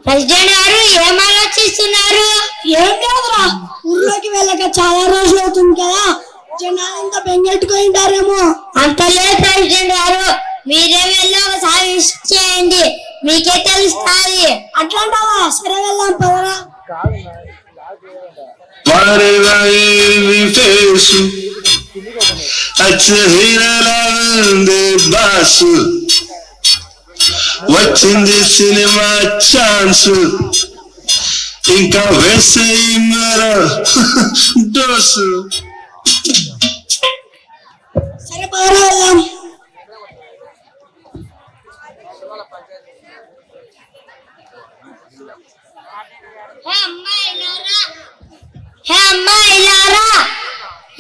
President గారు ఏం ఆలోచిస్తున్నారు? ఏం లేదురా, ఊర్లోకి వెళ్ళక చాలా రోజులు అవుతుంది కదా, జనాలంతా బెంగెట్టుకుంటారేమో. అంత లేదు ప్రెసిడెంట్ గారు, మీరే వెళ్ళి ఒకసారి విష్ చేయండి, మీకే తెలుస్తుంది. అట్లాంటావా? సరే వెళ్దాం పదరా. వచ్చింది సినిమా ఛాన్స్, ఇంకా వేసేయి మరో డోసు. సరే పదరా వెళ్దాం. అమ్మాయిలారా,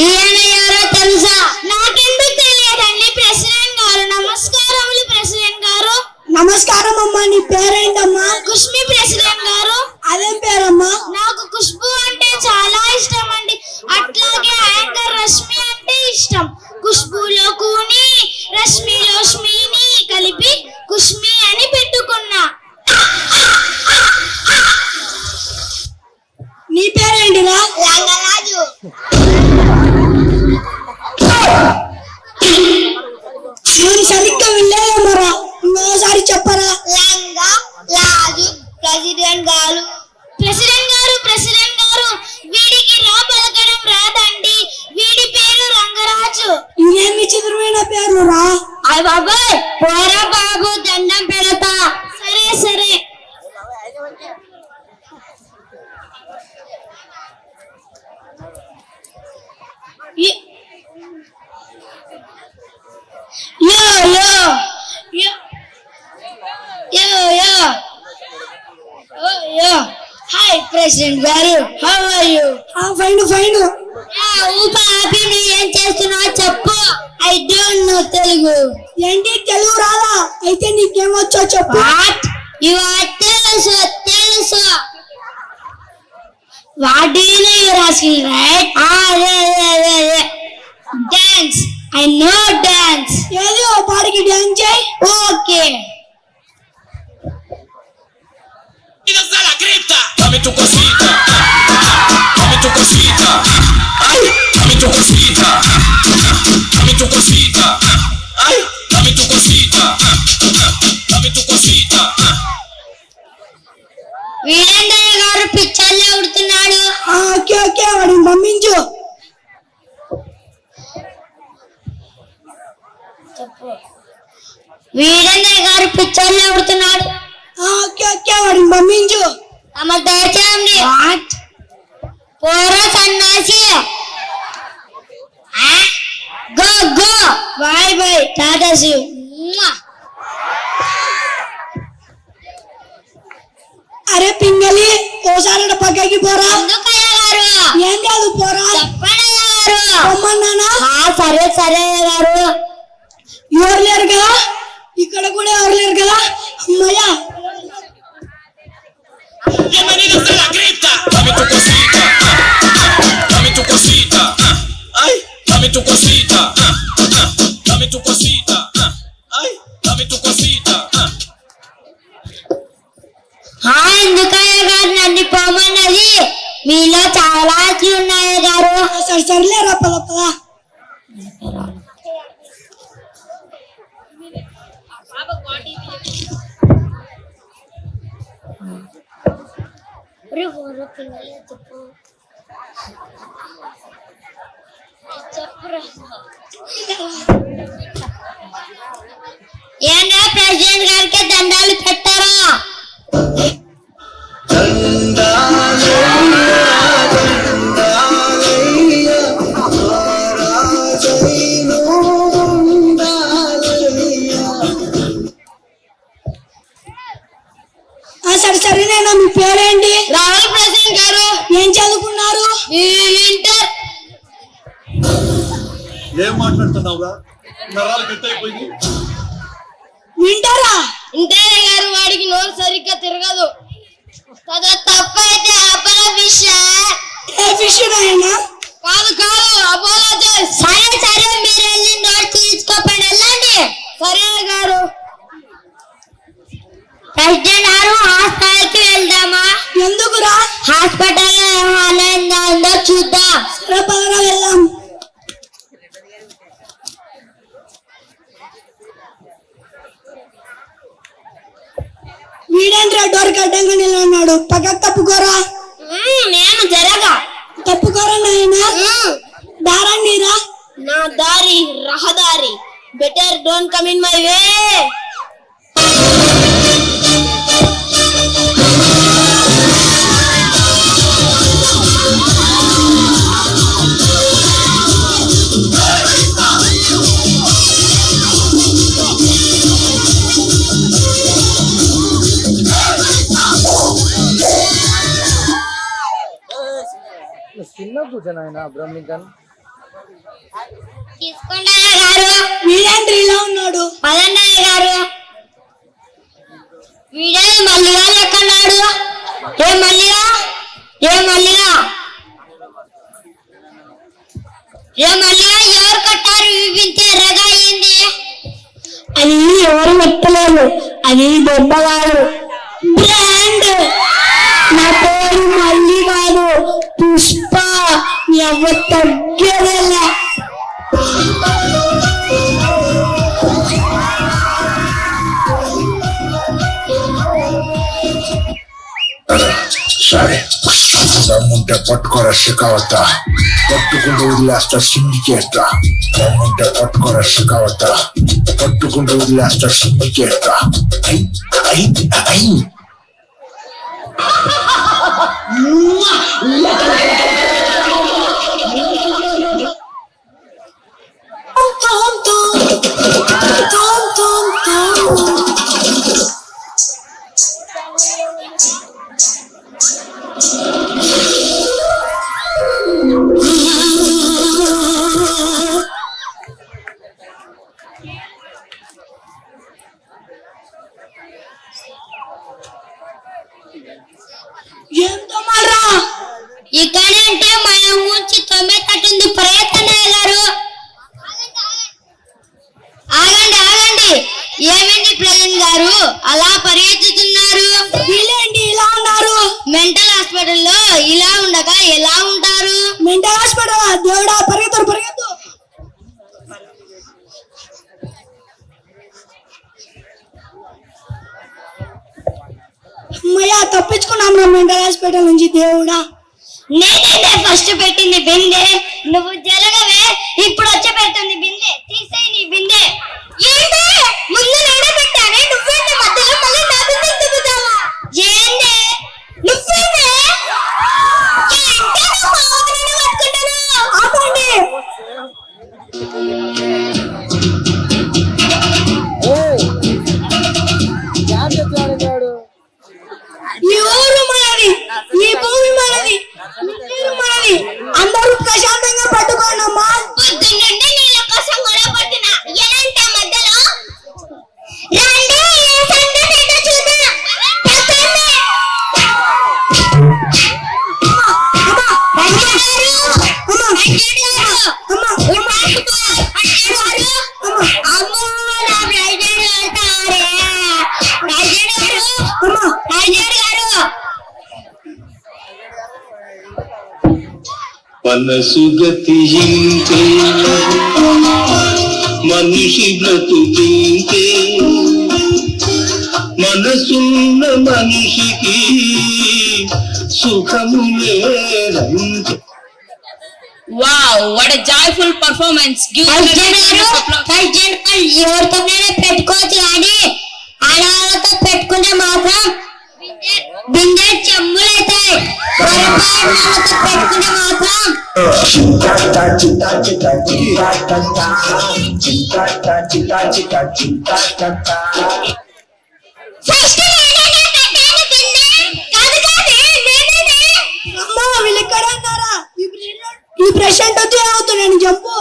ఈయన ఎవరో తెలుసా? నాకెందుకు తెలియదండి ప్రెసిడెంట్ గారు. నమస్కారములు ప్రెసిడెంట్ గారు. నమస్కారం అమ్మా. నీ పేరేంటమ్మా? కుష్మి ప్రెసిడెంట్ గారు. అదేం పేరమ్మా? నాకు ఖుష్బు అంటే చాలా ఇష్టం అండి, అట్లాగే యాంకర్ రష్మి అంటే ఇష్టం. ఖుష్బులో కూని రష్మిలో స్మిని కలిపి కుష్మి అని పెట్టుకున్నా. నీ పేరేంటిరా? లంగరాజు. నేను సరిగ్గా వినలేదేమోరా, ఇంకోసారి చెప్పరా. లంగా లాజు ప్రెసిడెంట్ గారు. ప్రెసిడెంట్ గారు, ప్రెసిడెంట్ గారు, వీడికి రా పలకడం రాదండి, వీడి పేరు రంగరాజు. ఇదేం విచిత్రమైన పేరు రా. అయ్య బాబాయ్, పోరా బాబు, దండం పెడతా. సరే సరే. Hi president garu, how are you? Fine fine. ఊపాపి నువ్వు ఏం చేస్తున్నావు చెప్పు. I don't know Telugu. ఏంటి తెలుగు రాదా? అయితే నీకేమొచ్చో చెప్పు. వాట్ యు ఆర్ తెలుసు తెలుసు. What do you know your asking right? Dance. I know dance. ఏది ఓ పాడికి డాన్స్ చేయి. Okay. La cripta, dame tu cosita, dame tu cosita, ay, dame tu cosita, dame tu cosita, ay, dame tu cosita, dame tu cosita. వీరేంద్రయ్య గారు పిచ్చర్లు ఉడుతున్నాడు. Okay okay, వాడిని పంపించు. వీరేంద్రయ్య గారు పిచ్చర్లు ఉడుతున్నాడు. Okay okay, వాడిని పంపించు. తమ దయచేయండి. పోరా సన్నాసి. Go go. Bye bye, tata see you. అరే పింగలి, ఓసారి పక్కకి పోరా. ఎందుకయ్య గారు? ఏం కాదు పోరా. చెప్పండి గారు. పొమ్మన్నానా? సరే సరే గారు. ఎవరు లేరు కదా ఇక్కడ కూడా? ఎవరు లేరు కదా? అమ్మయ్యా. Bienvenidos a la cripta. Dame tu cosita, dame tu cosita, ay, dame tu cosita, dame tu cosita, ay, dame tu cosita. ఎందుకయ్య గారు నన్ను పోమన్నది? మీలో చాలా ఉన్నాయి గారు. సరే సర్లేరా, పద పద. చెప్పు ఏంటో ప్రెసిడెంట్ గారికి దండాలు పెట్టారా? సరే నేను మీ పేరేంటి? రాహుల్ ప్రెసిడెంట్ గారు. ఏం చదువుకున్నారు? ఇంటర్. ఏం మాట్లాడుతున్నావురా? నరాలు కట్టయిపోయింది. వింటారా? ఇంటర్ గారు, వాడికి నోరు సరిగ్గా తిరగదు. తప్పు అయితే అపోలో ఫిష్. ఏ ఫిష్ అయినా? కాదు అపోలో. సరే మీరు వెళ్ళి నోరు తీసుకోపండి, వెళ్ళండి. సరే గారు. ప్రెసిడెంట్ గారు, హాస్పిటల్కి వెళ్దామా? ఎందుకురా? హాస్పిటల్లో ఏమైందో చూద్దాం. సరే పదరా వెళ్దాం. వీడేంట్రా డోర్ కట్టంగా నిలబడినాడు? పక్కకు తప్పుకోరా. నేను జరగా. తప్పుకోరా నాయనా. దారాన్ని రా. నా దారి రహదారి. Better don't come in my way. చిన్న కూర్చొని ఆయన అబ్రహం లింకన్ తీసుకోండి గారు. వీడేంట్రా ఇలా ఉన్నాడు? పదండి గారు. వీడే మల్లిగా లెక్కన్నాడు. ఏ మల్లిగా ఎవరు కట్టారు? వింటే ఎర్రగా అయింది. అది ఎవరు పెట్టలేదు, అది బొమ్మగారు బ్రాండ్. నా పేరు మళ్ళీ కాదు, పుష్ప. ఎవరు తగ్గేదల్లా. సరే దమ్ముంటే పట్టుకోరా షికావత, పట్టుకుంటూ వదిలేస్తా సింగికేట. దమ్ముంటే పట్టుకోరా షికావత, పట్టుకుంటూ వదిలేస్తా సింగికేట. ఇక్కడంటే మన ఊంచి తొమ్మిది ప్రయత్నం గారు. ఆగండి. ఏమండి ప్రెసిడెంట్ గారు అలా పరిగెత్తుతున్నారు? వీళ్ళేంటి ఇలా ఉన్నారు? మెంటల్ హాస్పిటల్లో ఇలా ఉండగా ఎలా ఉంటారు? మెంటల్ హాస్పిటల్ దేవుడా, పరిగెత్తు. అమ్మయ్యా, తప్పించుకున్నాం రా మెంటల్ హాస్పిటల్ నుంచి. దేవుడా, నేనే ఫస్ట్ పెట్టింది బిందె. నువ్వు జరగవే. ఇప్పుడు వచ్చి పెడుతుంది బిందె. తీసేయి నీ బిందె. ఏంటి ముందు నేనే పెట్టానే, నువ్వేంటి మధ్యలో మళ్ళీ నా బిందె దిగుతావా? ఏంటి నువ్వేంటి? ఆపండి. ఈ ఊరు మనది, ఈ భూమి మనది, నీరు మనది. అందరూ ప్రశాంతంగా పట్టుకోండి అమ్మా. పొద్దున్నండి నీళ్ళ కోసం గొడవ పడుతున్నా. ఎలాంటి మధ్యలో రండి, ఏ సంగతి ఏంటో చూద్దాం. పదండి. మనసు గతింతే మనిషి బ్రతుకింతే, మనసున్న మనిషికి సుఖము లేదంటే. Wow what a joyful performance give ఎవరితోనైనా పెట్టుకోవచ్చు కానీ ఆడవాళ్ళతో పెట్టుకుంటే మాత్రం బిందె చెమ్ములైతాయి వాళ్ళతో పెట్టుకుంటే మాత్రం ఫస్ట్ వీళ్ళు ఎక్కడ అన్నారా ఈ ప్రెసిడెంట్ వచ్చి అవుతున్నాను జంపు